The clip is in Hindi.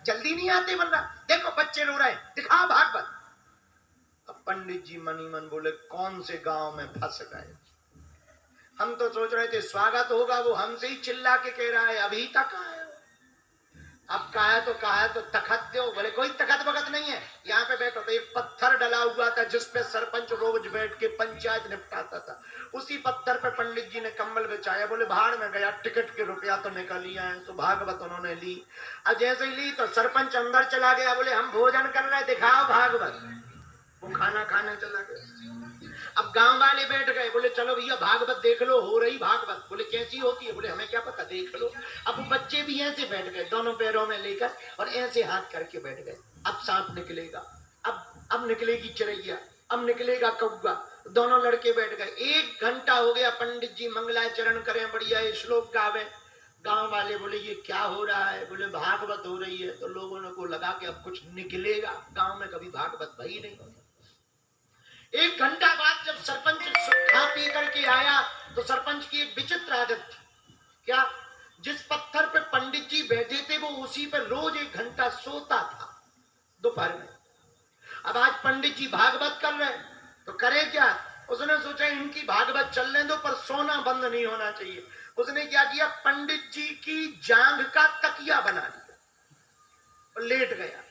जल्दी नहीं आते वरना देखो बच्चे रो रहे हैं, दिखाओ भागवत। अब पंडित जी मनी मन बोले कौन से गांव में फंस गए, हम तो सोच रहे थे स्वागत होगा, वो हमसे ही चिल्ला के कह रहा है अभी तक आए। अब कहा तो तखत दो, बोले कोई तखत बखत नहीं है, यहाँ पे बैठो। तो एक पत्थर डला हुआ था जिसपे सरपंच रोज बैठ के पंचायत निपटाता था, उसी पत्थर पे पंडित जी ने कंबल बिछाया। बोले भाड़ में गया, टिकट के रुपया तो निकल लिया है। तो भागवत उन्होंने ली। अब जैसे ही ली तो सरपंच अंदर चला गया, बोले हम भोजन कर रहे, दिखाओ भागवत। वो खाना खाने चला गया। अब गांव वाले बैठ गए, बोले चलो भैया भागवत देख लो, हो रही भागवत। बोले कैसी होती है, बोले हमें क्या पता, देख लो। अब बच्चे भी ऐसे बैठ गए, दोनों पैरों में लेकर और ऐसे हाथ करके बैठ गए। अब सांप निकलेगा, अब निकलेगी चिड़ैया, अब निकलेगा कौवा। दोनों लड़के बैठ गए। 1 घंटा हो गया, पंडित जी मंगलाचरण करें, बढ़िया श्लोक गावे। गांव वाले बोले ये क्या हो रहा है, बोले भागवत हो रही है। तो लोगों को लगा कि अब कुछ निकलेगा, गांव में कभी भागवत भई नहीं। 1 घंटा बाद जब सरपंच खा पी करके आया तो सरपंच की एक विचित्र आदत थी। क्या? जिस पत्थर पे पंडित जी बैठे थे वो उसी पर रोज 1 घंटा सोता था दोपहर में। अब आज पंडित जी भागवत कर रहे तो करे क्या, उसने सोचा इनकी भागवत चलने दो पर सोना बंद नहीं होना चाहिए। उसने क्या किया, पंडित जी की जांघ का तकिया बना दिया और लेट गया।